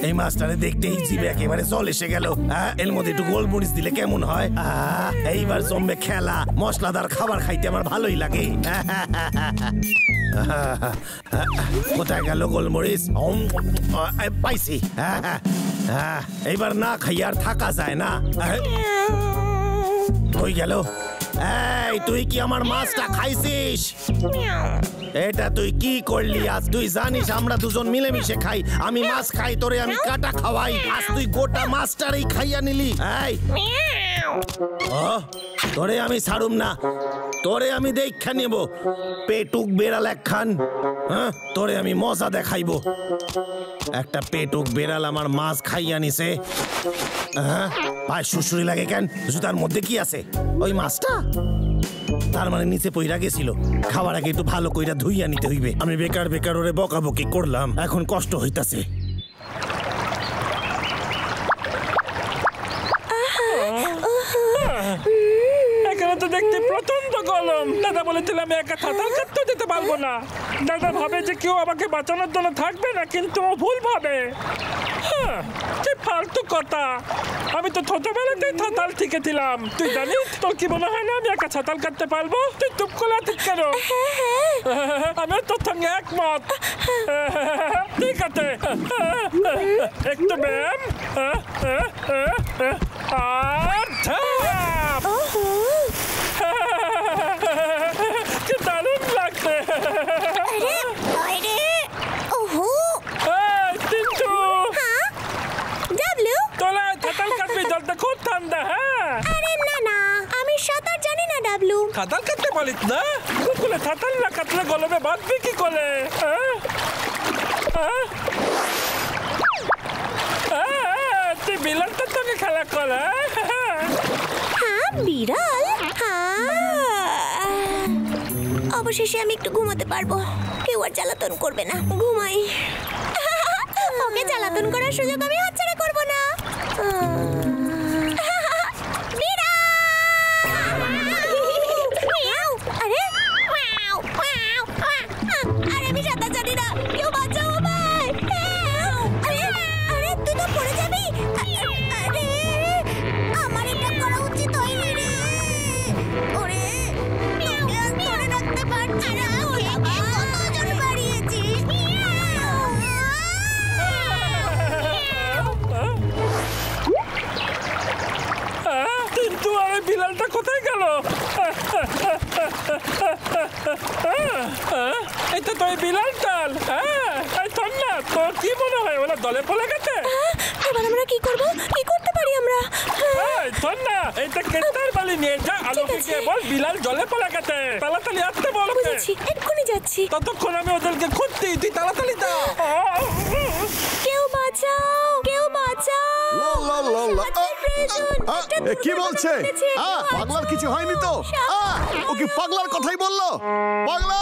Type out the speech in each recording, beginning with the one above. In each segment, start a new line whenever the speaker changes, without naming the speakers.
এই মাছটারে দেখতেই জিভে একেবারে জল এসে গেল। এর মধ্যে একটু গোলমরিচ দিলে কেমন হয়? এইবার জমবে খেলা। মশলাদার খাবার খাইতে আমার ভালোই লাগে। কোথায় গেল গোলমরিচ? পাইছি। এইবার না খাইয়া আর থাকা যায় না। কই গেল? এই তুই কি আমার মাছটা খাইছিস? এটা তুই কি করলি আজ? তুই জানিস আমরা দুজন মিলেমিশে খাই। আমি মাছ খাই, তোরে আমি কাটা খাওয়াই। আজ তুই গোটা মাছটারই খাইয়া নিলি। এই তোরে আমি ছাড়ুম না, তোরে আমি দেখা নেব। পেটুক বেড়াল একখান, তোরে আমি মজা দেখাইব। একটা পেটুক বেড়াল আমার মাছ খাইয়া নিছে। পায়ে সুসুরি লাগে কেন? জুতার মধ্যে কি আছে? ওই মাছটা তার মানে নিচে পইরা গেছিল। খাওয়ার আগে একটু ভালো কইরা ধুইয়া নিতে হইবে। আমি বেকার বেকার ওরে বকাবকি করলাম, এখন কষ্ট হইতাছে।
এখানে তো দেখতে প্রচন্ড গরম। দাদা বলেছিল আমি একা সাঁতার কাটতে যেতে পারবো না। দাদা ভাবে যে কেউ আমাকে বাঁচানোর জন্য থাকবে না, কিন্তু ও ভুল ভাবে। কি ফালতু কথা! আমি তো ছোটবেলাতেই সাঁতার শিখেছিলাম। তুই জানিস তোর কি মনে হয় না আমি একা সাঁতার কাটতে পারবো? তুই চুপ করে আছিস কেন? আমি তোর সঙ্গে একমত। ঠিক আছে, একটু ব্যায়াম আর ঝাঁপ। কি দারুণ লাগছে! তোরা সাঁতার কাটবি? জলটা খুব ঠান্ডা।
আরে না না, আমি সাঁতার জানি না ডাবলু।
সাঁতার কাটতে পারিস না? কুকুরে সাঁতার না কাটলে গলবে বাঁধবি কি করে? তুই বিড়ালটার সঙ্গে খেলা কর।
বিড়াল? অবশেষে আমি একটু ঘুমাতে পারবো। কেউ আর জ্বালাতন করবে না। ঘুমাই। ওকে জ্বালাতন করার সুযোগ আমি হাতছাড়া করবো না। আরে আমি সাঁতার জানি না, কেউ বাঁচাও আমায়। আরে তুই তো পড়ে যাবি। আরে আমার এটা করা উচিত হয়নি রে। ওরে ধরে রাখতে পারছি না। কত জোরে বাড়িয়েছি।
কিন্তু আরে বিড়ালটা কোথায় গেল? এটা তো বিড়ালটাল। শোন না, তোর কি মনে হয় ওরা দলে পড়ে গেছে?
এবার আমরা কি করবো? কি করতে পারি আমরা?
শোন না, এইটা কেতার বালি নিয়ে যা। আলোকে গিয়ে বল বিড়াল জলে পড়ে গেছে। তাড়াতাড়ি আসতে বল।
বুঝেছি, এক্ষুনি যাচ্ছি।
ততক্ষণ আমি ওদেরকে খুঁজছি, তুই তাড়াতাড়ি যা।
কেউ বাঁচাও, কেউ বাঁচাও।
কি বলছে? পাগলার কিছু হয়নি তো? ও কি পাগলার কথাই বললো? পাগলা!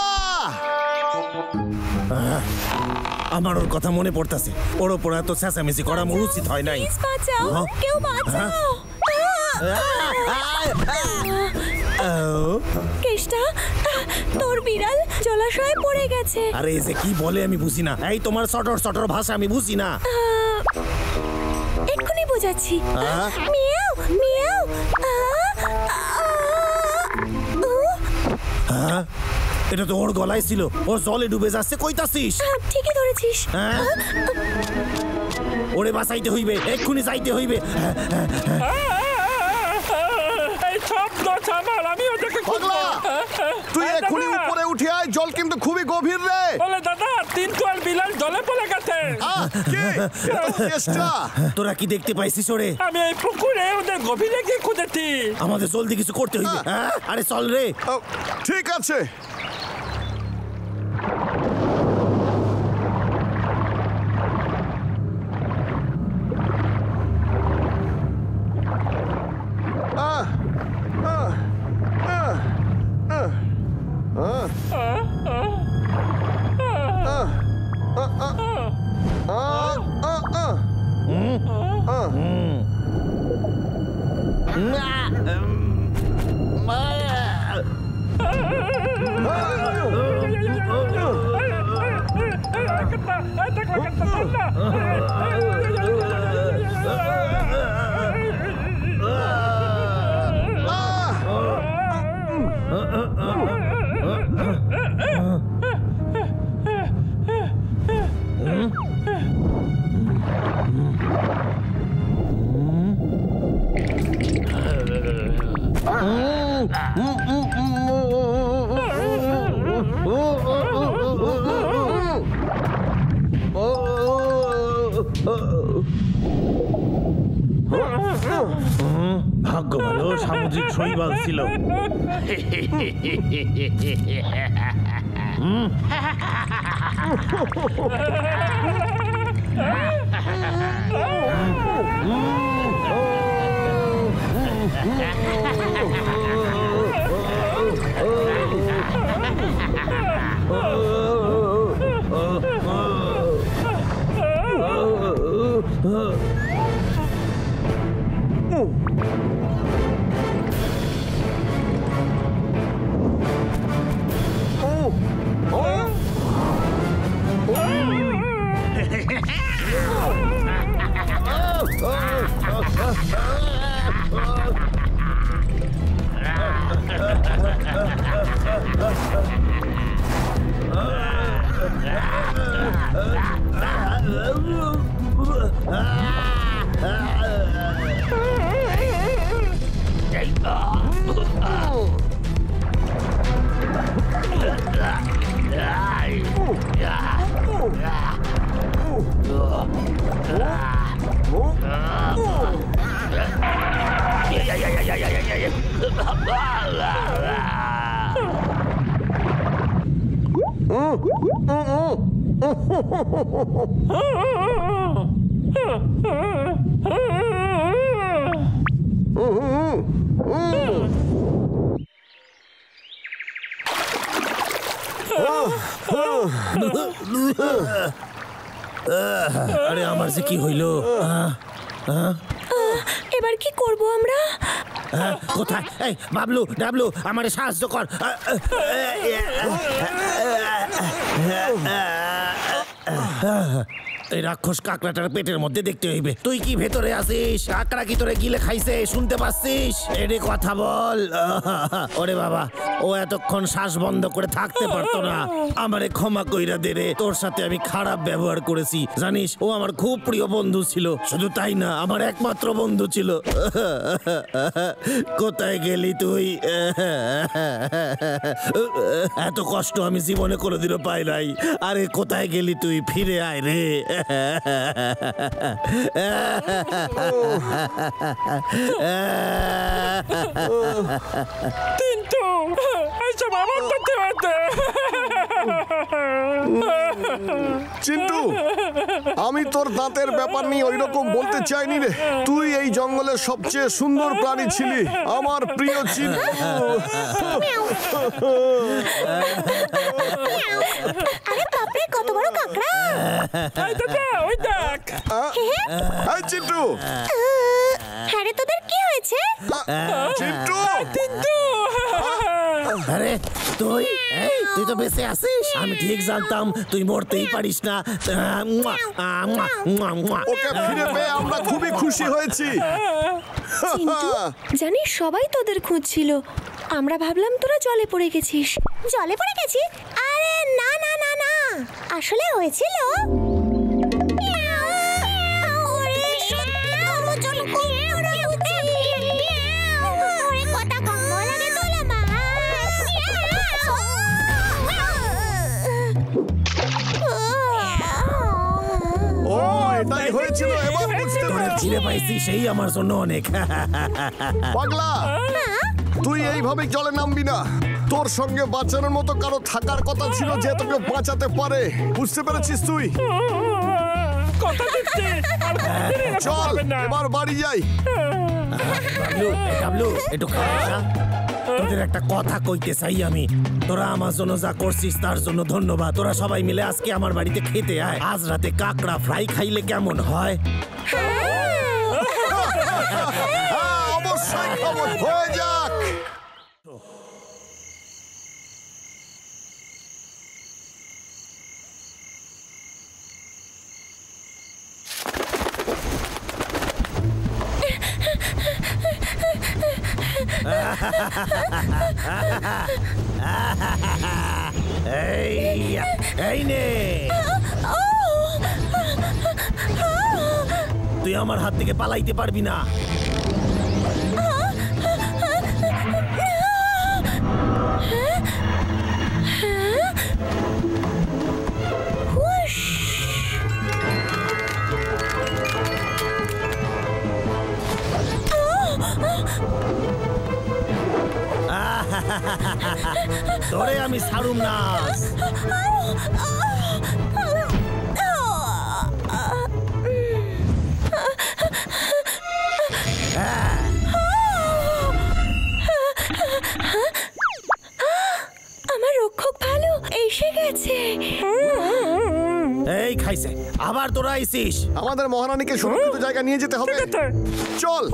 আমার ওর কথা মনে পড়তেছে। ওর ওপর এত চেঁচামেচি করা আমার উচিত হয় নাই।
বাঁচাও, কেউ বাঁচাও। কেষ্টা, তোর বিড়াল জলাশয়ে পড়ে গেছে।
আরে এই যে কি বলে আমি বুঝি না। এই তোমার সটর সটর ভাষা আমি বুঝি না।
এক্ষুনি বোঝাচ্ছি। মিয়াও মিয়াও।
এটা তো ওর গলায় ছিল। ও জলে ডুবে যাচ্ছে কইতাছিস?
ঠিকই ধরেছিস।
ওরে বাঁচাইতে হইবে, এক্ষুনি যাইতে হইবে।
তুই এক্ষুনি উপরে উঠে আয়, জল কিন্তু খুবই গভীর রে।
বলে দাদা, তিন তোয়াল বিড়াল জলে পড়ে গেছে।
তোরা কি দেখতে পাইছিস ওরে?
আমি এই পুকুরে ওদের গভীরে গিয়ে খুঁজেছি।
আমাদের জলদি কিছু করতে হইবে। আরে চল রে।
ঠিক আছে।
ভাগ্য ভালো, সামুদ্রিক শৈবাল ছিল। আরে আমার যে কি হইল?
এবার কি করব আমরা?
কোথায়? এই বাবলু, ডাবলু, আমারে সাহায্য কর। এই রাক্ষস কাকড়াটার পেটের মধ্যে দেখতে হইবে। তুই কি ভেতরে আছিস? কাকড়া কি তোরে গিলে খাইছে? শুনতে পাচ্ছিস? এরে কথা বল। ওরে বাবা, ও এতক্ষণ শ্বাস বন্ধ করে থাকতে পারতো না। আমারে ক্ষমা কইরা দে রে, তোর সাথে আমি খারাপ ব্যবহার করেছি জানিস। ও আমার খুব প্রিয় বন্ধু ছিল, শুধু তাই না আমার একমাত্র বন্ধু ছিল। কোথায় গেলি তুই? এত কষ্ট আমি জীবনে কোনোদিনও পাই নাই। আরে কোথায় গেলি তুই? ফিরে আয় রে।
কিন্তু এইসব আমার করতে হতে।
চিন্টু, আমি তোর দাঁতের ব্যাপার নিয়ে ওই রকম বলতে চাইনি রে। তুই এই জঙ্গলের সবচেয়ে সুন্দর প্রাণী ছিলি, আমার প্রিয় চিন্টু।
আরে বাপরে, কত বড় কাকড়া!
এই দাদা, ওই দেখ।
এই চিন্টু,
হ্যাঁ রে, তোদের কি হয়েছে?
চিন্টু,
কিন্তু
আরে তুই তুই তো বেঁচে আছিস। আমি ঠিক জানতাম তুই মরতেই পারিস না।
ওকে ফিরে পেয়ে আমরা খুবই খুশি হয়েছি।
জানিস, সবাই তোদের খুঁজছিল। আমরা ভাবলাম তোরা জলে পড়ে গেছিস। জলে পড়ে গেছি? আরে না না না না, আসলে হয়েছিল
এটাই হয়েছিল, এবার বুঝতে পেরেছি।
ফিরে পাইছি, সেই আমার জন্য অনেক।
পাগলা, তুই এইভাবে জলে নামবি না। তোর সঙ্গে বাঁচানোর মতো কারো থাকার কথা ছিল যে তোকে বাঁচাতে পারে, বুঝতে পেরেছিস তুই?
কথা দিচ্ছি, আর ফিরে যেতে
চল
পারবে না।
এবার বাড়ি যাই।
ডাবলু, ডাবলু, একটু খাওয়া যা। তোদের একটা কথা কইতে চাই আমি। তোরা আমার জন্য যা করছিস তার জন্য ধন্যবাদ। তোরা সবাই মিলে আজকে আমার বাড়িতে খেতে আয়। আজ রাতে কাকড়া ফ্রাই খাইলে কেমন হয়?
অবশ্যই খবর হয়ে যাক।
এই নে, তুই আমার হাত থেকে পালাইতে পারবি না। তোরে আমি ছাড়ুম না।
আমার রক্ষক ভালো এসে গেছে।
এই খাইছে, আবার তোরা আইছিস।
আমাদের মহারানীকে সুরক্ষিত জায়গা নিয়ে যেতে হবে। চল।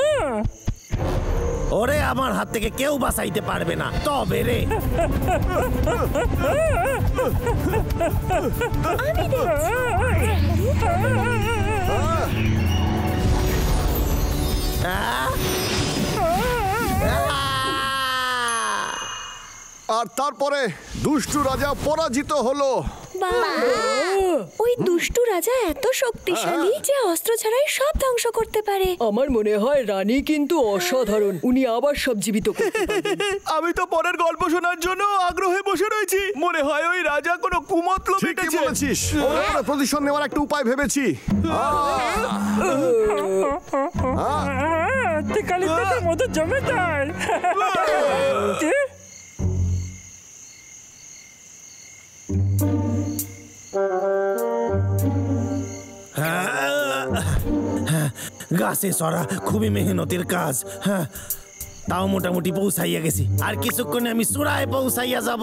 ওরে আমার হাত থেকে কেউ বাঁচাইতে পারবে না। তবে রে
আর তারপরে দুষ্টু রাজা পরাজিত হলো।
ওই দুষ্টু রাজা এত শক্তিশালী যে অস্ত্র ছাড়াই সব ধ্বংস করতে পারে।
আমার মনে হয় রানী কিন্তু অসাধারণ, উনি আবার সব জীবিত করতে পারবেন।
আমি তো পরের গল্প শোনার জন্য আগ্রহে বসে রয়েছি। মনে হয় ওই রাজা কোনো কুমতলব
ঠিকই
এঁটেছে।
বলেছিস। ওর উপরে প্রতিশোধ নেওয়ার একটা উপায় ভেবেছি।
কালিদার মতো জমে যায়। কি?
গাছে চড়া খুবই মেহনতের কাজ। হ্যাঁ, তাও মোটামুটি পৌঁছাইয়া গেছি। আর কিছুক্ষণে আমি চূড়ায় পৌঁছাইয়া যাব।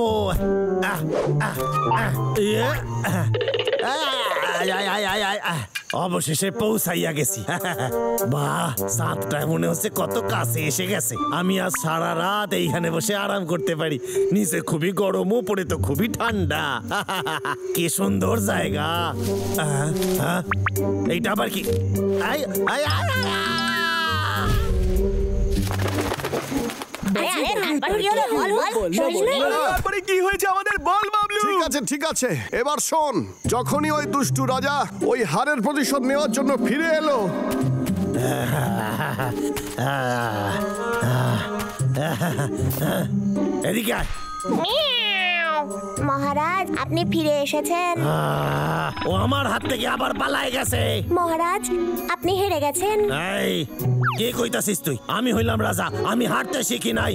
অবশেষে পৌঁছাইয়া গেছি। বাহ, চাঁদটা মনে হচ্ছে কত কাছে এসে গেছে। আমি আজ সারা রাত এইখানে বসে আরাম করতে পারি। নিচে খুবই গরম, উপরে তো খুবই ঠান্ডা। কি সুন্দর জায়গা। এইটা আবার কি?
তারপরে কি হয়েছে আমাদের বল বাবলু।
ঠিক আছে, এবার শোন। যখনই ওই দুষ্টু রাজা ওই হারের প্রতিশোধ নেওয়ার জন্য ফিরে এলো,
এদিকে আয়।
মহারাজ, আপনি ফিরে এসেছেন।
ও আমার হাত থেকে আবার পালায় গেছে।
মহারাজ, আপনি হেরে গেছেন।
এই কে কইতাছিস তুই? আমি হইলাম রাজা, আমি হারতে শিখি নাই।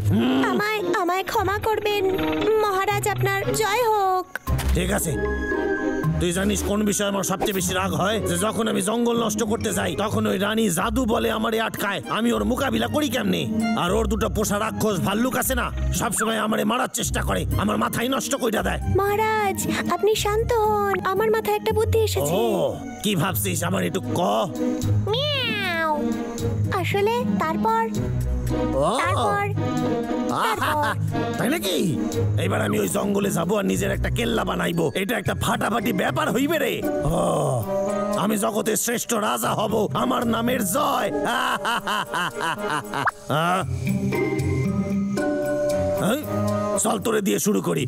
আমায় ক্ষমা করবেন মহারাজ, আপনার জয় হোক।
ঠিক আছে, তুই জানিস কোন বিষয়ে আমার সবচেয়ে বেশি রাগ হয়? যে যখন আমি জঙ্গল নষ্ট করতে যাই তখন ওই রানী জাদু বলে আমারে আটকায়। আমি ওর মোকাবিলা করি কেমনে? আর ওর দুটো পোষা রাক্ষস ভাল্লুক আছে না, সবসময় আমারে মারার চেষ্টা করে, আমার মাথায় নষ্ট কইরা দেয়।
মহারাজ, আপনি শান্ত হন, আমার মাথায় একটা বুদ্ধি এসেছে।
ও, কি ভাবছিস? আমার একটু ক।
মিয়াও। আসলে তারপর
তাই নাকি? এবার আমি ওই জঙ্গলে যাবো আর নিজের একটা কেল্লা বানাইবো। এটা একটা ফাটাফাটি ব্যাপার হইবে রে। ও, আমি জগতের শ্রেষ্ঠ রাজা হব, আমার নামের জয়। চল তোরে দিয়ে শুরু করি।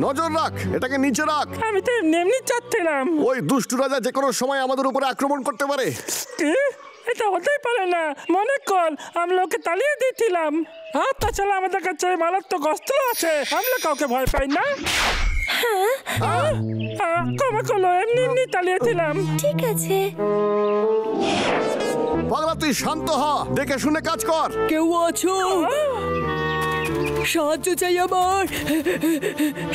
নজর রাখ, এটাকে নিচে রাখ।
আমি তো এমনি চাচ্ছিলাম।
ওই দুষ্টু রাজা যে কোনো সময় আমাদের উপরে আক্রমণ করতে পারে।
কি? এটা হতেই পারে না। মনে কর আমরা ওকে তাড়িয়ে দিয়েছিলাম। আর তাছাড়া আমাদের কাছে মারাত্মক অস্ত্র আছে, আমরা কাউকে ভয় পাই না। ক্ষমা করলো, এমনি তাড়িয়েছিলাম।
ঠিক আছে।
পাগলা, তুই শান্ত হ, দেখে শুনে কাজ কর।
কেউ আছো? সাহায্য চাই আমার,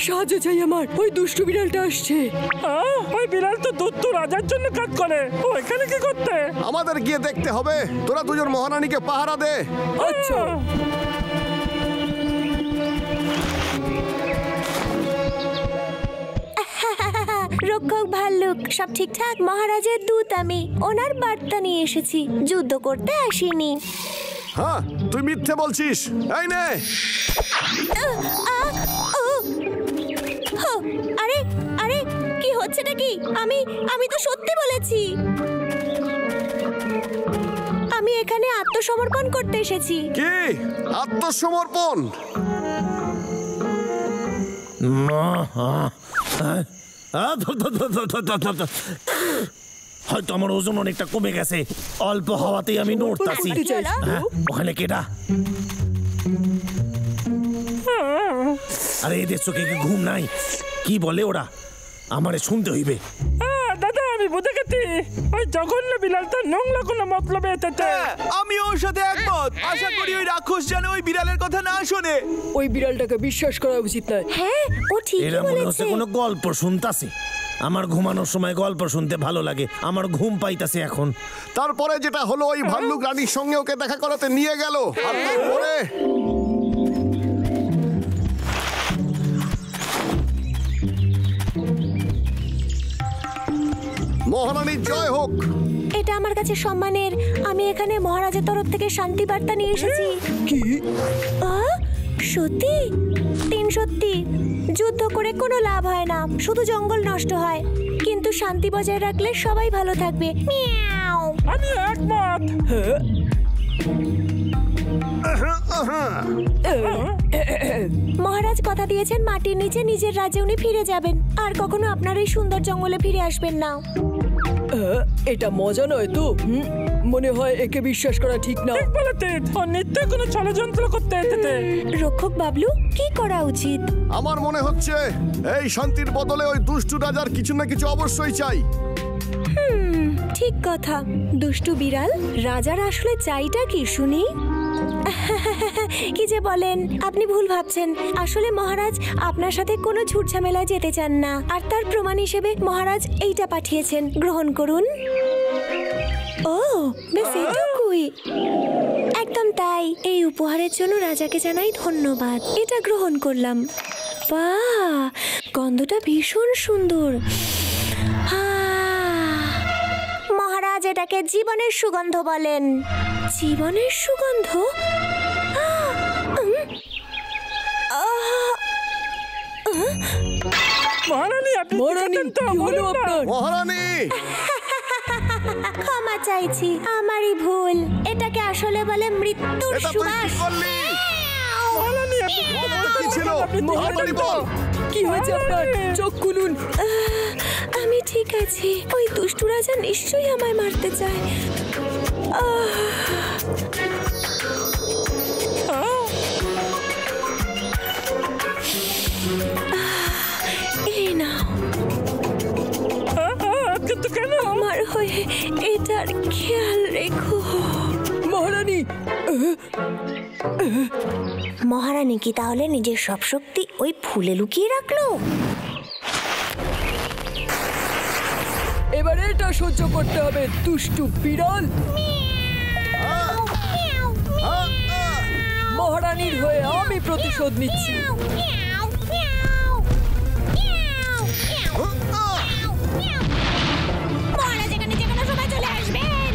সাহায্য চাই আমার। ওই দুষ্টু বিড়ালটা আসছে।
ওই বিড়াল তো দুষ্টু রাজার জন্য কাজ করে। ও এখানে কি করতে?
আমাদের গিয়ে দেখতে হবে। তোরা দুজন মহারানীকে পাহারা দে।
আচ্ছা।
রক্ষক ভাল্লুক সব ঠিকঠাক? মহারাজের দূত আমি, ওনার বার্তা নিয়ে এসেছি, যুদ্ধ করতে আসিনি।
হ্যাঁ, তুই মিথ্যে বলছিস। এই নে।
আরে আরে কি হচ্ছে নাকি? আমি তো সত্যি বলেছি। আমি এখানে আত্মসমর্পণ করতে এসেছি।
কি আত্মসমর্পণ?
হয়তো আমার ওজন অনেকটা কমে গেছে, অল্প হওয়াতেই আমি নড়তাছি। ওখানে কেডা? আরে এদের চোখে কি ঘুম নাই? কি বলে ওরা? আমারে শুনতে হইবে।
দাদা আমি বুঝে গেছি, ওই জঘন্য বিড়ালটা নোংরা কোনো মতলবে এসেছে।
আমি ওর সাথে একমত। আশা করি ওই রাক্ষস যেন ওই বিড়ালের কথা না শোনে।
ওই বিড়ালটাকে বিশ্বাস করা উচিত নয়।
হ্যাঁ, ও ঠিকই
এরা মনে হচ্ছে
বলেছে।
কোনো গল্প শুনতাছে। আমার ঘুমানোর সময় গল্প শুনতে ভালো লাগে, আমার ঘুম পাইতাছে এখন।
তারপরে যেটা হলো, ওই ভাল্লুক রানীর সঙ্গে ওকে দেখা করাতে নিয়ে গেল, আর তারপরে মহারানীর জয় হোক।
এটা আমার কাছে সম্মানের। আমি এখানে মহারাজের তরফ থেকে শান্তি বার্তা নিয়ে এসেছি।
কি?
সত্যি? সত্যি। যুদ্ধ করে কোনো লাভ হয় না, শুধু জঙ্গল নষ্ট হয়। কিন্তু শান্তি বজায় রাখলে সবাই ভালো থাকবে। মিয়াও।
আমি একমত।
মহারাজ কথা দিয়েছেন মাটির নিচে নিজের রাজ্যে উনি ফিরে যাবেন, আর কখনো আপনার এই সুন্দর জঙ্গলে ফিরে আসবেন না।
এটা মজা নয় তো? মনে হয় একে বিশ্বাস করা ঠিক না।
ঠিক বলেছিস, ও নিত্য কোনো ষড়যন্ত্র করতে এসেছে।
রক্ষক বাবলু, কি করা উচিত?
আমার মনে হচ্ছে এই শান্তির বদলে ওই দুষ্টু রাজার কিছু না কিছু অবশ্যই চাই।
ঠিক কথা। দুষ্টু বিড়াল, রাজার আসলে চাইটা কি শুনি? কি যে বলেন, আপনি ভুল ভাবছেন। আসলে মহারাজ আপনার সাথে কোনো ঝুট ঝামেলায় যেতে চান না, আর তার প্রমাণ হিসেবে মহারাজ এইটা পাঠিয়েছেন, গ্রহণ করুন। ও বেশ, এটুকুই? একদম তাই। এই উপহারের জন্য রাজাকে জানাই ধন্যবাদ। এটা গ্রহণ করলাম। বাহ, গন্ধটা ভীষণ সুন্দর। মহারাজ এটাকে জীবনের সুগন্ধ বলেন। জীবনের সুগন্ধ?
মহারানী, আপনি
মহারানী,
তো
কি হলো
বলুন না।
আপনার?
মহারানী,
ক্ষমা চাইছি, আমারই ভুল। এটাকে আসলে বলে মৃত্যুর
এটা তুই কি
সুবাস।
করলি?
মহারানী, আপনি
কি ছিল? তাড়াতাড়ি বল।
কি হয়েছে আপনার? চোখ খুলুন।
আমি ঠিক আছি। ওই দুষ্টু রাজা নিশ্চয়ই আমায় মারতে চায়। এই নাও,
কিন্তু কেন?
আমার হয়ে এটার খেয়াল রেখো।
মহারানী,
মহারানী কি তাহলে নিজের সব শক্তি ওই ফুলে লুকিয়ে রাখলো?
এবার এটা সহ্য করতে হবে, দুষ্টু বিড়াল। মহারানীর হয়ে আমি প্রতিশোধ নিচ্ছি।
মহারাজ এখানে যে কোনো সময় চলে আসবেন।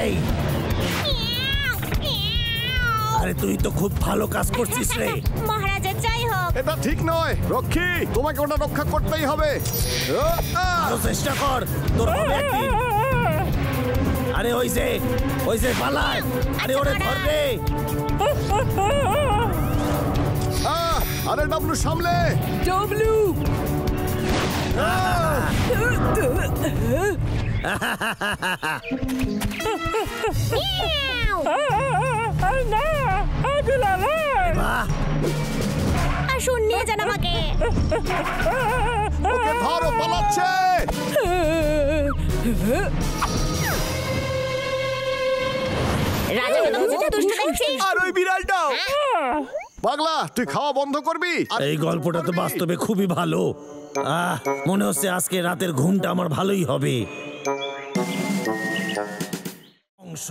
এই, আরে তুই তো খুব ভালো কাজ করছিস রে।
মহারাজের জয় হোক।
এটা ঠিক নয় রক্ষী, তোমাকে ওটা রক্ষা করতেই হবে।
আরো চেষ্টা কর, তোর হবে একদিন। আরে ওই যে পালায়, আরে ওরে ধর রে।
আরে ডাবলু, সামলে।
ডাবলু,
না, বিলাল,
বাহ,
আসুন, নিয়ে যান আমাকে।
ওকে ধরো, পালাচ্ছে।
রাজা তো বুঝতে দুষ্টু দেখছিস।
আর ওই বিড়ালটাও।
পাগলা, তুই খাওয়া বন্ধ করবি?
এই গল্পটা তো বাস্তবে খুবই ভালো। মনে হচ্ছে আজকে রাতের ঘুমটা আমার ভালোই হবে। অংশ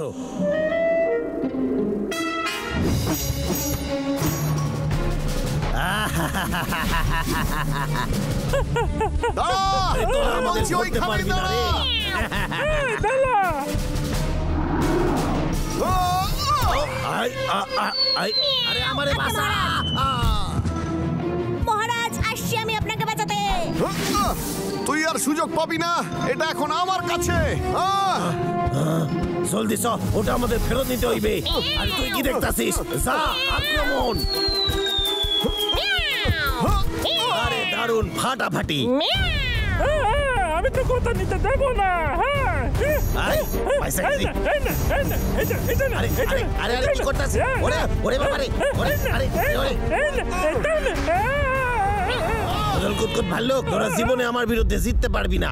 তোরা আমাদের ধরতে পারবি না রে।
দাঁড়া
আরে আমারে বাঁচা।
মহারাজ, আসছি আমি আপনাকে বাঁচাতে।
তুই আর সুযোগ পাবি না, এটা এখন আমার কাছে।
জলদি চ, ওটা আমাদের ফেরত নিতে হইবে। আর তুই কি দেখতাছিস? যা, আক্রমণ। আরে দারুণ, ফাটাফাটি।
আমি তো কথা নিতে দেবো না।
আরে পয়সা কি? আরে কি করতাছিস? ওরে ওরে বাবা রে, ওরে আরে ওরে বদল কুতকুত ভাল্লুক, তোরা জীবনে আমার বিরুদ্ধে জিততে পারবি না।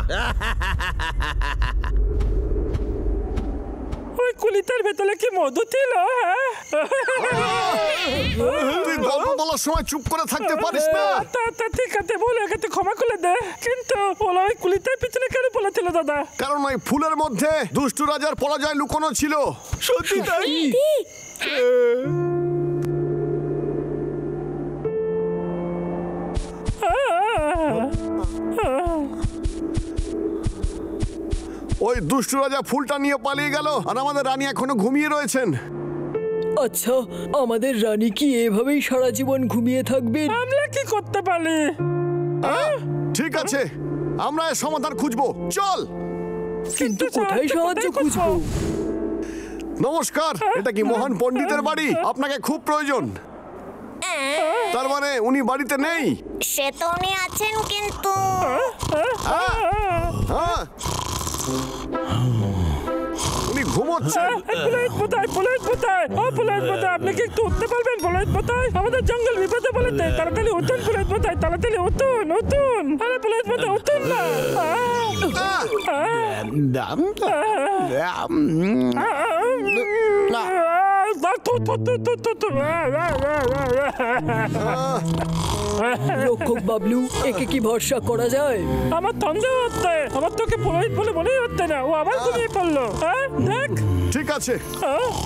ওই কুলিটার ভেতরে কি মধু ছিল?
তুই গল্প বলার সময় চুপ করে থাকতে পারিস না?
তা ঠিক আছে, বলে ওকে তো ক্ষমা করে দে। কিন্তু ওলা ওই কুলিটার পিছনে কেন বলেছিল দাদা?
কারণ ওই ফুলের মধ্যে দুষ্টু রাজার পরাজয় লুকোনো ছিল।
সত্যি তাই?
ওই দুষ্টু রাজা ফুলটা নিয়ে পালিয়ে গেল, আর আমাদের রানী এখনো ঘুমিয়ে রয়েছেন।
আচ্ছা, আমাদের রানী কি এভাবেই সারা জীবন ঘুমিয়ে থাকবেন?
আমরা কি করতে পারি?
ঠিক আছে, আমরা এর সমাধান খুঁজবো। চল।
কিন্তু কোথায় সাহায্য খুঁজবো?
নমস্কার, এটা কি মহান পণ্ডিতের বাড়ি? আপনাকে খুব প্রয়োজন। তার মানে উনি বাড়িতে নেই?
সে তো উনি আছেন, কিন্তু
উনি ঘুমোচ্ছেন।
আপনি কি একটু উঠতে পারবেন? পুরোহিত মশাই, আমাদের জঙ্গল বিপদে বলেছে। তাড়াতাড়ি উঠুন পুরোহিত মশাই, তাড়াতাড়ি উঠুন উঠুন। আরে পুরোহিত মশাই, উঠুন না।
রক্ষক বাবলু, একে কি ভরসা করা যায়?
আমার সন্দেহ হচ্ছে। আমার তোকে পুরোহিত বলে মনেই হচ্ছে না। ও আবার ঘুমিয়ে পড়লো। দেখ,
ঠিক আছে,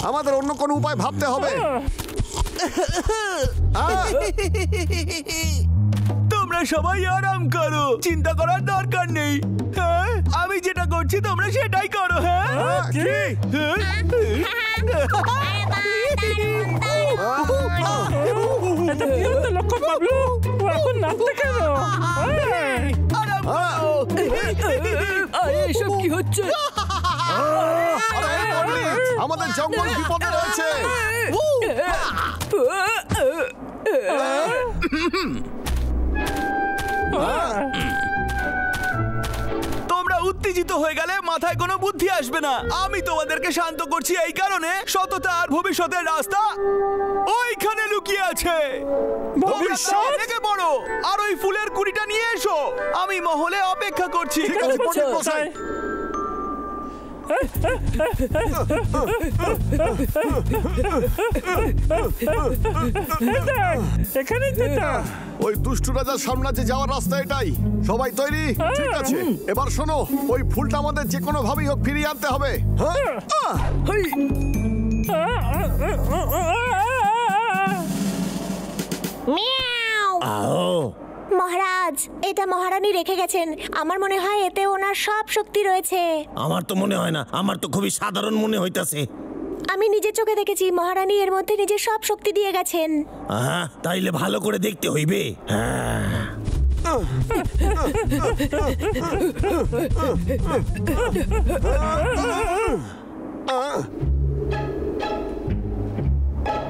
আমাদের অন্য কোনো উপায় ভাবতে হবে।
তোমরা সবাই আরাম করো, চিন্তা করার দরকার নেই। হ্যাঁ, আমি যেটা করছি তোমরা সেটাই করো। হ্যাঁ,
এটা কি হচ্ছে লক্ষক বাবলু? ও এখন নাচতে কেন?
এসব কি হচ্ছে?
আমাদের জঙ্গল বিপদে রয়েছে।
তোমরা উত্তেজিত হয়ে গেলে মাথায় কোনো বুদ্ধি আসবে না। আমি তোমাদেরকে শান্ত করছি এই কারণে, সততা আর ভবিষ্যতের রাস্তা ওইখানে লুকিয়ে আছে। ভবিষ্যৎ থেকে বড়, আর ওই ফুলের কুড়িটা নিয়ে এসো। আমি মহলে অপেক্ষা করছি।
ঠিক আছে পণ্ডিত মশাই।
এখানেই যেটা।
ওই দুষ্টু রাজার সাম্রাজ্যে যাওয়ার রাস্তা এটাই। সবাই তৈরি? ঠিক আছে, এবার শোনো, ওই ফুলটা আমাদের যে কোনো ভাবেই হোক ফিরিয়ে আনতে হবে।
মহারাজ, এটা মহারানী রেখে গেছেন। আমার মনে হয় এতে ওনার সব শক্তি রয়েছে।
আমার তো মনে হয় না, আমার তো খুবই সাধারণ মনে হইতাছে।
আমি নিজের চোখে দেখেছি, মহারানী এর মধ্যে নিজের সব শক্তি দিয়ে গেছেন।
তাইলে ভালো করে দেখতে হইবে।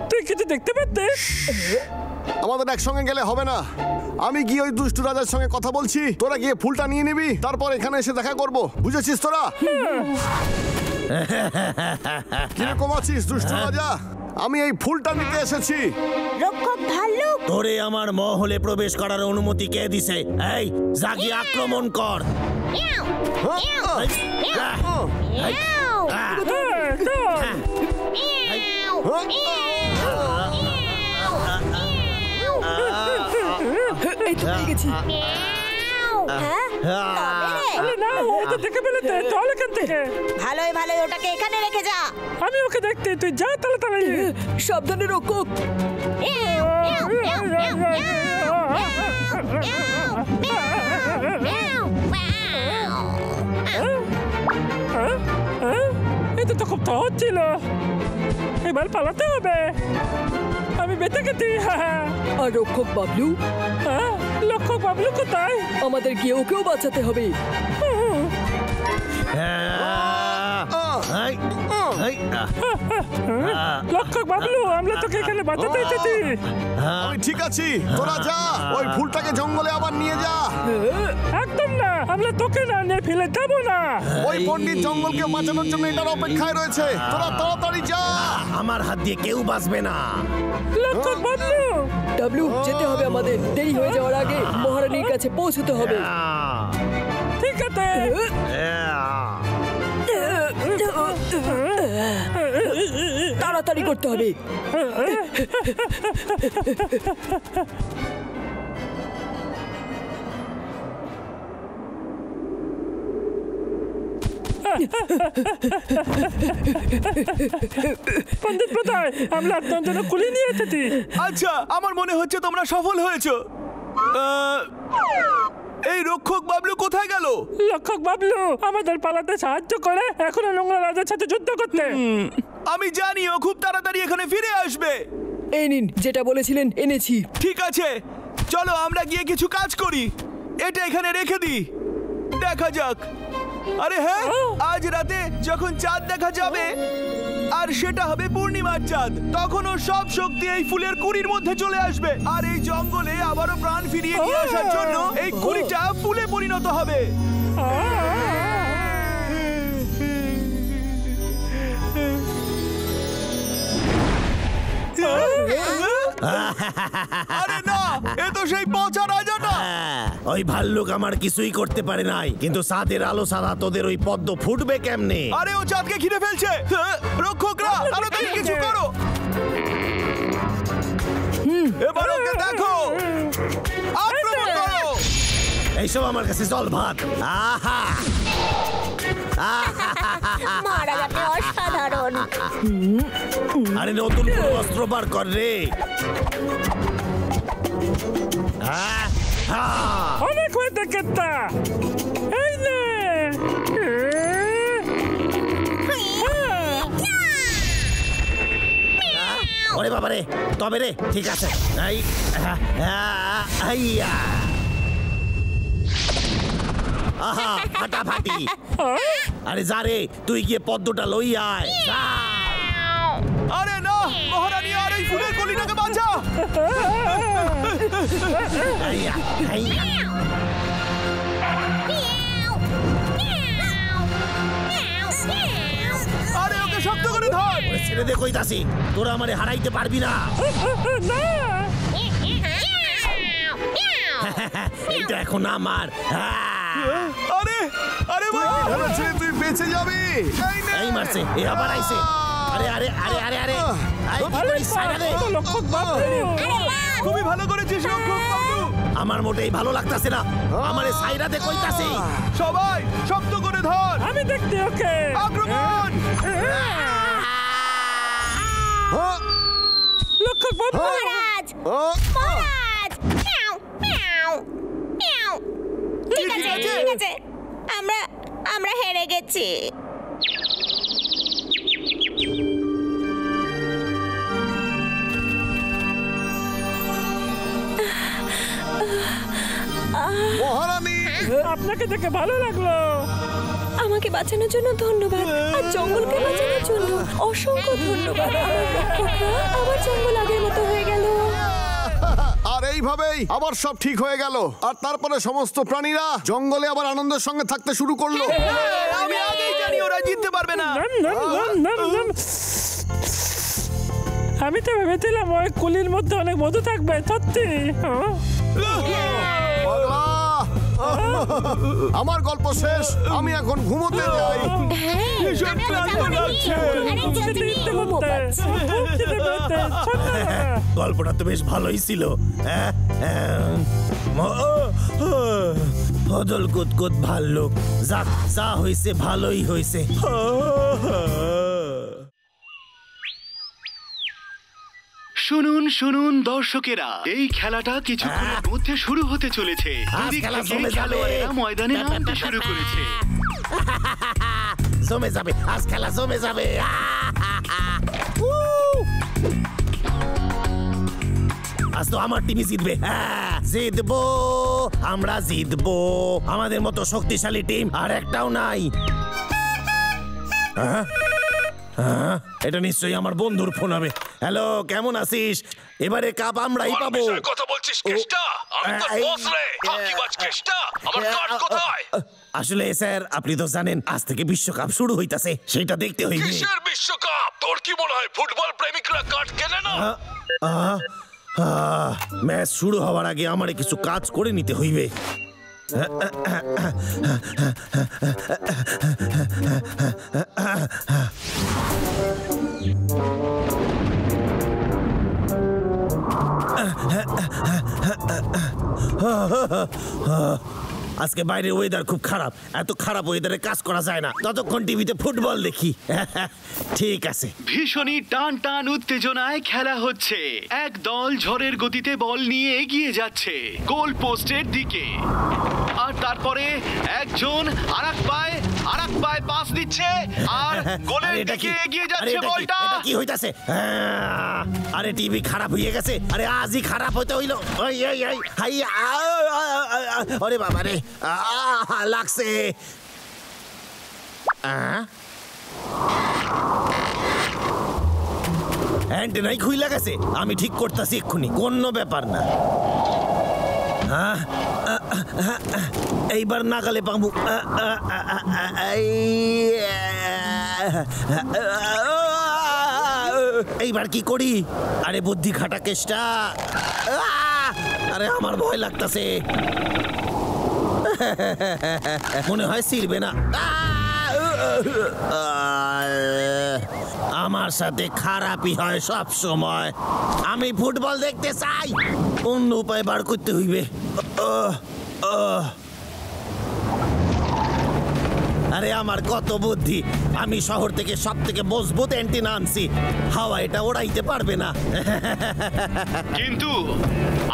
তুই কিছু দেখতে পাচ্ছিস?
আমাদের একসঙ্গে গেলে হবে না। আমি গিয়ে ওই দুষ্টু রাজার সঙ্গে কথা বলছি, তোরা গিয়ে ফুলটা নিয়ে নিবি, তারপর এখানে এসে দেখা করব। বুঝেছিস তোরা? কিরকম আছিস দুষ্টু রাজা? আমি এই ফুলটা নিতে এসেছি।
রক্ষক ভাল্লুক,
তোরে আমার মহলে প্রবেশ করার অনুমতি কে দিছে? এই জাগি আক্রমণ কর।
এই তো পেয়ে গেছি।
আরে না, ও তো দেখে ফেলেছে, চল এখান থেকে।
ভালোই ভালোই ওটাকে এখানে রেখে যা।
আমি ওকে দেখতে, তুই যা তাড়াতাড়ি।
সাবধানে রক্ষক।
এটা তো খুব সহজ ছিল, এবার পালাতে হবে। আমি বেঁচে গেছি।
আর রক্ষক বাবলু?
লক্ষ্য বাবলু কোথায়?
আমাদের গিয়ে ওকেও বাঁচাতে হবে।
লক্ষ্য বাবলু, আমরা তোকে এখানে বাঁচাতে এসেছি।
আমি ঠিক আছি, তোরা যা, ওই ফুলটাকে জঙ্গলে আবার নিয়ে যা।
একদম না, আমরা তোকে না নিয়ে ফেলে যাবো না।
ওই পণ্ডিত জঙ্গলকে বাঁচানোর জন্য এটার অপেক্ষায় রয়েছে, তোরা তাড়াতাড়ি যা।
আমার হাত দিয়ে কেউ বাঁচবে না।
লক্ষ্য বাবলু,
ডাবলু, যেতে হবে আমাদের। দেরি হয়ে যাওয়ার আগে মহারানীর কাছে পৌঁছতে হবে।
ঠিক আছে।
তাড়াতাড়ি করতে হবে।
পণ্ডিত কোথায়? আমরা আপনার জন্য কুলি নিয়ে এসেছি।
আচ্ছা, আমার মনে হচ্ছে তোমরা সফল হয়েছো। এই রক্ষক বাবলু কোথায় গেল?
লক্ষক বাবলু আমাদের পালাতে সাহায্য করে এখনো নোংরা রাজার সাথে যুদ্ধ করতে।
আমি জানি ও খুব তাড়াতাড়ি এখানে ফিরে আসবে।
এই নিন, যেটা বলেছিলেন এনেছি।
ঠিক আছে, চলো আমরা গিয়ে কিছু কাজ করি। এটা এখানে রেখে দিই, দেখা যাক। আরে হ্যাঁ, আজ রাতে যখন চাঁদ দেখা যাবে, আর সেটা হবে পূর্ণিমার চাঁদ, তখন ওর সব শক্তি এই ফুলের কুড়ির মধ্যে চলে আসবে। আর এই জঙ্গলে আবারও প্রাণ ফিরিয়ে নিয়ে আসার জন্য এই কুড়িটা ফুলে পরিণত হবে। আরে না, এ তো সেই পচা রাজাটা।
ওই ভাল্লুক আমার কিছুই করতে পারে নাই, কিন্তু চাঁদের আলো ছাড়া তোদের ওই পদ্ম ফুটবে কেমনে?
আরে ও চাঁদকে ঘিরে ফেলছে। রক্ষকরা, তাড়াতাড়ি কিছু করো। এবার ওকে দেখো, আক্রমণ করো।
এইসব আমার কাছে জল ভাত। আহা!
মহারাজাকে অসাধারণ।
আরে নতুন কোনো অস্ত্র বার কর রে।
অনেক হয়েছে কেতা, এই নে।
ওরে বাবারে, তবে রে, ঠিক আছে। এই, আইয়া। আহা, ফাটাফাটি। আরে যা রে, তুই গিয়ে পদ্মটা লই আয়।
আরে না, মহারানী, আর এই ফুলের কলিটাকে বাঁচা।
আইয়া, আইয়া।
আরে ওকে শক্ত করে ধর।
ওরে ছেড়ে দে কইতাছি, তোরা আমারে হারাইতে পারবি না। এইটা এখন আমার।
আরে আরে ভাই,
তুই বেঁচে যাবি।
এই মারছে, এ আবার আইছে। আরে আরে আরে আরে আরে, আই কি করিস? ছাড়া দে।
লক্ষক বাবলু,
খুবই ভালো করেছিস রক্ষক বাবলু।
আমার মোটেই ভালো লাগতাছে না, আমারে সাইরা দে কইতাছি।
সবাই শক্ত করে ধর।
আমি দেখতে ওকে।
আক্রমণ।
লক্ষক বাবলু,
মহারাজ, মহারাজ। মিয়াও, মিয়াও, মিয়াও। ঠিক আছে, ঠিক আছে, আমরা হেরে গেছি।
মহারানী,
আপনাকে দেখে ভালো লাগলো।
আমাকে বাঁচানোর জন্য ধন্যবাদ, আর জঙ্গলকে বাঁচানোর জন্য অসংখ্য ধন্যবাদ। আমার রক্ষকরা আবার জঙ্গল আগের মতো হয়ে গেল।
আর এইভাবেই আবার সব ঠিক হয়ে গেল। আর তারপরে সমস্ত প্রাণীরা জঙ্গলে আবার আনন্দের সঙ্গে থাকতে শুরু করলো।
আমি আগেই জানি ওরা জিততে পারবে না।
আমি তো ভেবেছিলাম ওই কুলির মধ্যে অনেক মধু থাকবে, সত্যি।
পাগলা! আমার গল্প শেষ, আমি এখন ঘুমোতে যাই।
ভীষণ ক্লান্ত লাগছে।
গল্পটা তো বেশ ভালোই ছিল। হদল কুতকুত ভাল্লুক। যাক, যা হয়েছে ভালোই হয়েছে।
শুনুন শুনুন দর্শকেরা, এই খেলাটা কিছুক্ষণের মধ্যে শুরু হতে চলেছে। দুদিক
খেলা
থেকে
জমে যাবে।
খেলোয়াড়েরা ময়দানে নামতে শুরু করেছে।
জমে যাবে, আজ খেলা জমে যাবে। আজ তো আমার টিমই জিতবে। জিতবো, আমরা জিতবো। আমাদের মতো শক্তিশালী টিম আর একটাও নাই। এটা নিশ্চয়ই আমার বন্ধুর ফোন হবে। হ্যালো, কেমন আছিস? এবারে কাপ আমরাই পাবো।
কথা বলছিস কেষ্টা? আমি তো বস রে। ফাঁকিবাজ কেষ্টা, আমার কার্ড কোথায়?
আসলে স্যার, আপনি তো জানেন আজ থেকে বিশ্বকাপ শুরু হইতাছে, সেটা দেখতে হইবে।
কিসের বিশ্বকাপ? তোর কি মনে হয় ফুটবল প্রেমিকরা কার্ড কেনে না?
ম্যাচ শুরু হওয়ার আগে আমারে কিছু কাজ করে নিতে হইবে। আজকে বাইরের ওয়েদার খুব খারাপ। এত খারাপ ওয়েদারে কাজ করা যায় না। ততক্ষণ টিভিতে ফুটবল দেখি। ঠিক আছে।
ভীষণই টান টান উত্তেজনায় খেলা হচ্ছে। এক দল ঝড়ের গতিতে বল নিয়ে এগিয়ে যাচ্ছে গোল পোস্টের দিকে, আর তারপরে একজন আরেক পায়ে পাস দিচ্ছে আর গোলের দিকে এগিয়ে যাচ্ছে বলটা।
এটা কি হইতাছে? আরে টিভি খারাপ হয়ে গেছে। আরে আজই খারাপ হইতে হইলো। আরে বাবা রে, লাগছে। অ্যান্টেনাই খুইলা গেছে। আমি ঠিক করতেছি এক্ষুনি, কোনো ব্যাপার না। এইবার নাগালে পাবো। এইবার কি করি? আরে বুদ্ধি খাটা কেষ্টা। আরে আমার ভয় লাগতেছে, মনে হয় ছিড়বে না। আমার সাথে খারাপই হয় সব সময়। আমি ফুটবল দেখতে চাই, অন্য উপায় বার করতে হইবে। আরে আমার কত বুদ্ধি! আমি শহর থেকে সব থেকে মজবুত অ্যান্টেনা আনছি, হাওয়া এটা ওড়াইতে পারবে না।
কিন্তু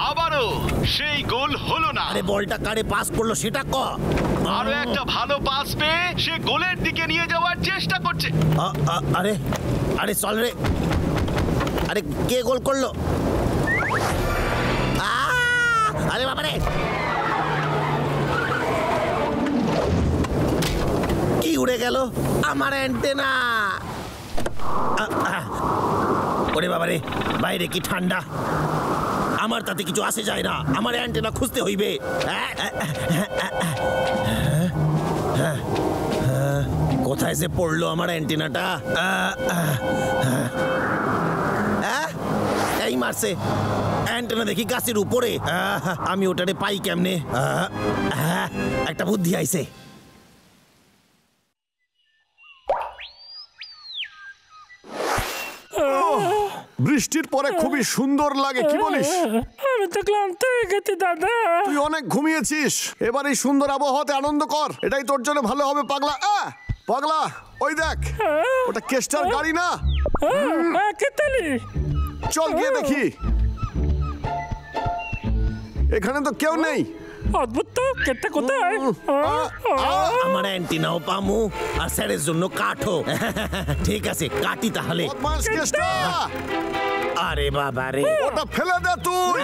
আবারও সেই গোল হলো না।
আরে বলটা কারে পাস করলো সেটা ক।
আরো একটা ভালো পাস পেয়ে সে গোলের দিকে নিয়ে যাওয়ার চেষ্টা করছে।
আরে আরে চল রে। আরে কে গোল করলো? আরে বাবা রে, কি উড়ে গেল আমার অ্যান্টেনা? ওরে বাবা রে, বাইরে কি ঠান্ডা। আমার তাতে কিছু আসে যায় না, আমার অ্যান্টেনা খুঁজতে হইবে। কোথায় যে পড়লো আমার অ্যান্টেনাটা? এই মারছে অ্যান্টেনা দেখি গাছের উপরে। আমি ওটারে পাই কেমনে? একটা বুদ্ধি আইছে।
বৃষ্টির পরে খুবই সুন্দর লাগে, কি বলিস?
আমি তো ক্লান্ত হয়ে গেছি দাদা।
তুই অনেক ঘুমিয়েছিস, এবার এই সুন্দর আবহাওয়াতে আনন্দ কর, এটাই তোর জন্য ভালো হবে পাগলা। পাগলা, ওই দেখ, ওটা কেষ্টার গাড়ি না?
কেতালি,
চল গিয়ে দেখি। এখানে তো কেউ নেই।
অদ্ভুত তো, কেটটা কোথায়?
আমার অ্যান্টেনাও পামু আর স্যারের জন্য কাঠও। ঠিক আছে, কাটি তাহলে।
বদমাশ কেষ্টা!
আরে বাবা রে,
ওটা ফেলে দে তুই।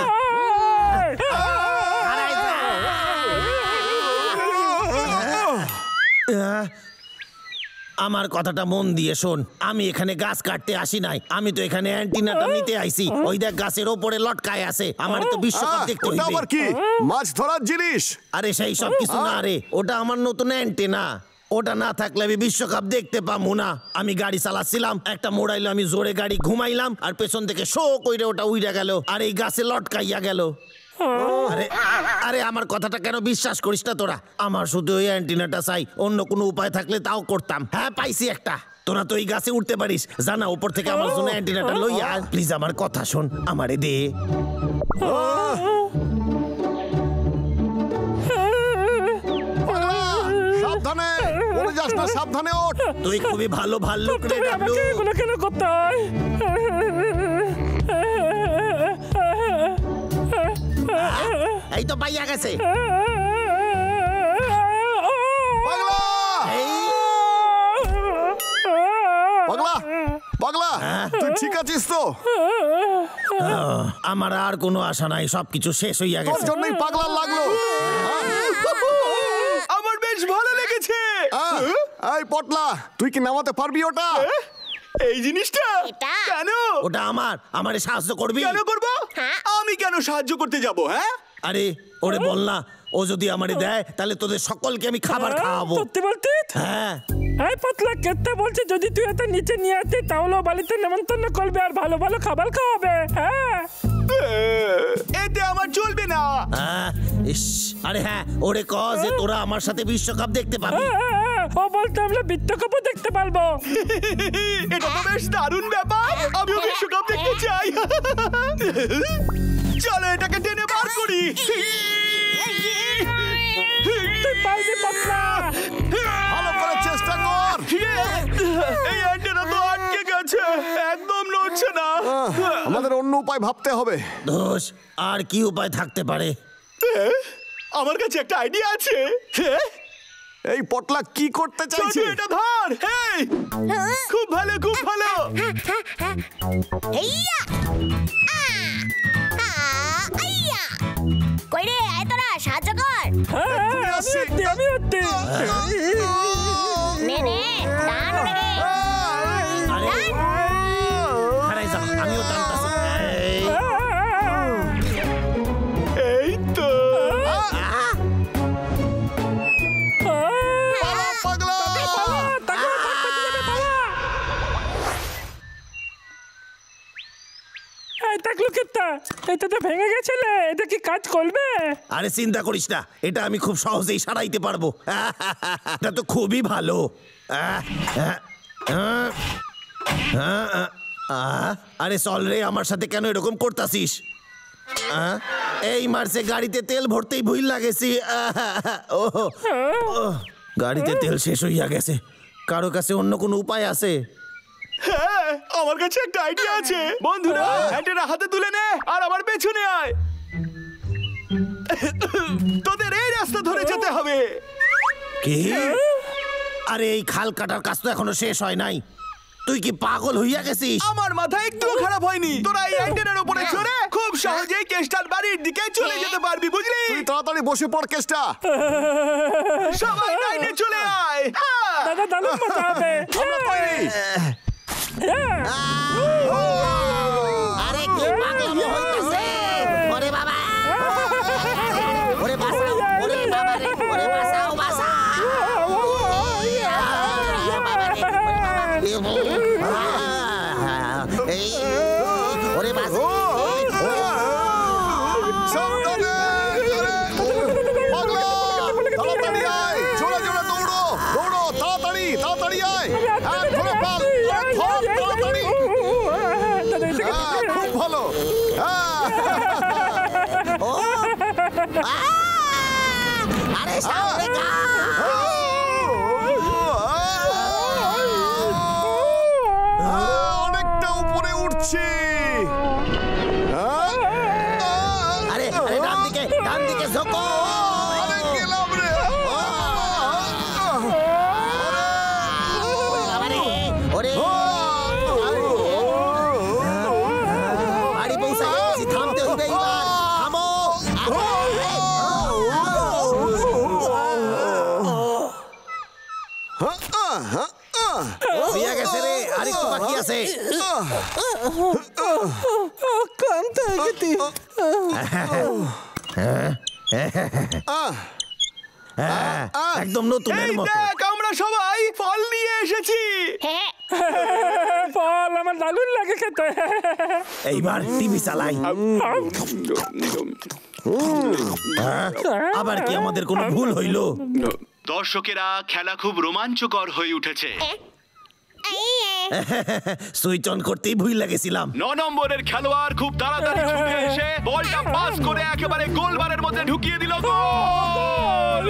আমার কথাটা মন দিয়ে শোন, আমি এখানে গাছ কাটতে আসি নাই, আমি তো এখানে অ্যান্টেনাটা নিতে আইছি। ওই দেখ গাছের ওপরে লটকায় আছে, আমার তো বিশ্বকাপ দেখতে
ওটা
হইবে।
আবার কি মাছ ধরার জিনিস?
আরে সেই সব কিছু না রে, ওটা আমার নতুন অ্যান্টেনা। ওটা না থাকলে আমি বিশ্বকাপ দেখতে পাবো না। আমি গাড়ি চালাচ্ছিলাম, একটা মোড়াইলো, আমি জোরে গাড়ি ঘুমাইলাম আর পেছন থেকে শো কইরে ওটা উইরা গেল আর এই গাছে লটকাইয়া গেল। আরে আরে আমার কথাটা কেন বিশ্বাস করিস না তোরা? আমার শুধু ওই অ্যান্টেনাটা চাই, অন্য কোনো উপায় থাকলে তাও করতাম। হ্যাঁ, পাইছি একটা। তোরা তো এই গাছে উঠতে পারিস, জানা উপর থেকে আমার জন্য অ্যান্টেনাটা লইয়া। প্লিজ আমার কথা শোন, আমারে দে।
সাবধানে ওঠ।
তুই খুবই ভালো ভাল্লুক রে
তুমি
ডাবলু।
আমাকে এগুলো কেন করতে হয়?
এই তো পাইয়া গেছে।
পাগলা
এই
পাগলা পাগলা, তুই ঠিক আছিস তো?
আমার আর কোনো আশা নাই, সবকিছু শেষ হইয়া
তোর
গেছে।
জন্যই পাগলা লাগলো।
আমার বেশ ভালো লেগেছে।
এই পটলা, তুই কি নামাতে পারবি ওটা?
এই জিনিসটা
এটা?
কেন
ওটা আমারে সাহায্য করবি?
কেন করবো? আমি কেন সাহায্য করতে যাব? হ্যাঁ,
আরে ওরে বল না, ও যদি আমারে দেয় তাহলে তোদের সকলকে আমি খাবার খাওয়াবো।
সত্যি বলতে?
হ্যাঁ
এই পাতলা কেটে বলছে যদি তুই এটা নিচে নিয়ে আসতি তাহলে ও বাড়িতে নেমন্তন্ন করবে আর ভালো ভালো খাবার খাওয়াবে। হ্যাঁ
এতে আমার চলবে না।
ইস, আরে হ্যাঁ, ওরে ক যে তোরা আমার সাথে বিশ্বকাপ দেখতে পাবি।
ও বলতে আমরা বিশ্বকাপও দেখতে পারবো।
এটা তো বেশ দারুণ ব্যাপার। আমিও বিশ্বকাপ দেখতে চাই। চলো এটাকে টেনে বার করি।
তুই পারবি পাতলা।
ভালো করে চেষ্টা কর।
এই অ্যান্টেনা তো আটকে গেছে, একদম নড়ছে না।
আমাদের অন্য উপায় ভাবতে হবে।
দোষ, আর কি উপায় থাকতে পারে?
আমার কাছে একটা আইডিয়া আছে।
এই পটলা কি করতে চাইছে?
ছোটু, এটা ধর। হেই, খুব ভালো, খুব ভালো।
হেইয়া আইয়া কই রে, আয় তোরা সাহায্য কর।
আমি উঠতে
নে নে টান ওরে।
আরে হারাই যা, আমিও টানতাছি।
এই তো।
পাগলা
এটা তো ভেঙে গেছিলে, এটা কি কাজ করবে?
আরে চিন্তা করিস না, এটা আমি খুব সহজেই সারাইতে পারবো। এটা তো খুবই ভালো। আরে চল রে, আমার সাথে কেন এরকম করতাছিস? এই মারছে, গাড়িতে তেল ভরতেই ভুল লাগেছি। গাড়িতে তেল শেষ হইয়া গেছে। কারো কাছে অন্য কোনো উপায় আছে?
হ্যাঁ, আমার কাছে একটা আইডিয়া আছে। বন্ধুরা, অ্যান্টেনা হাতে তুলে নে আর আমার পেছনে আয়। তোদের এই রাস্তা ধরে যেতে হবে।
কি? আরে এই খাল কাটার কাজ তো এখনো শেষ হয় নাই। তুই কি পাগল হইয়া গেছিস?
আমার মাথা একটুও খারাপ হয়নি। তোরা এই অ্যান্টেনার উপরে চড়ে খুব সহজেই কেষ্টার বাড়ির দিকে চলে যেতে পারবি, বুঝলি?
তুই তাড়াতাড়ি বসে পড় কেষ্টা।
সবাই লাইনে চলে আয়। হ্যাঁ।
দাদা দাদা মজা হবে।
আমরা তৈরি।
আরে কি পাগলামো হইতাছে? ওরে বাবা, ওরে বাঁচাও, ওরে বাবা রে, ওরে বাঁচাও, বাঁচাও। এই ওরে বাঁচাও।
সাবধানে। পাগলা, তাড়াতাড়ি আয়। জোরে জোরে দৌড়ো, দৌড়ো, তাড়াতাড়ি, তাড়াতাড়ি আয়। হ্যাঁ, ধরে ফেল, ধর, তাড়াতাড়ি। হ্যাঁ, খুব ভালো।
আরে সামনে যা।
অনেকটা উপরে উঠছি।
আরে আরে ডান দিকে, ডান দিকে ঝোঁকো।
আরে গেলাম রে।
বাবা রে, ওরে বাড়ি পৌঁছে গেছি, থামতে হইবে এবার। থামো। হইয়া গেছে রে, আরেকটু বাকি আছে। একদম নতুনের
এই
মতো।
দেখ, আমরা সবাই ফল নিয়ে এসেছি।
হ্যাঁ
ফল আমার দারুণ লাগে খেতে।
এইবার টিভি চালাই। আবার কি আমাদের কোনো ভুল হইল?
দর্শকেরা, খেলা খুব রোমাঞ্চকর হয়ে উঠেছে।
সুইচ অন করতেই ভুল লাগেছিলাম।
9 নম্বরের খেলোয়াড় খুব তাড়াতাড়ি ছুটে এসে বলটা পাস করে একেবারে গোলবারের মধ্যে ঢুকিয়ে দিল। গোল!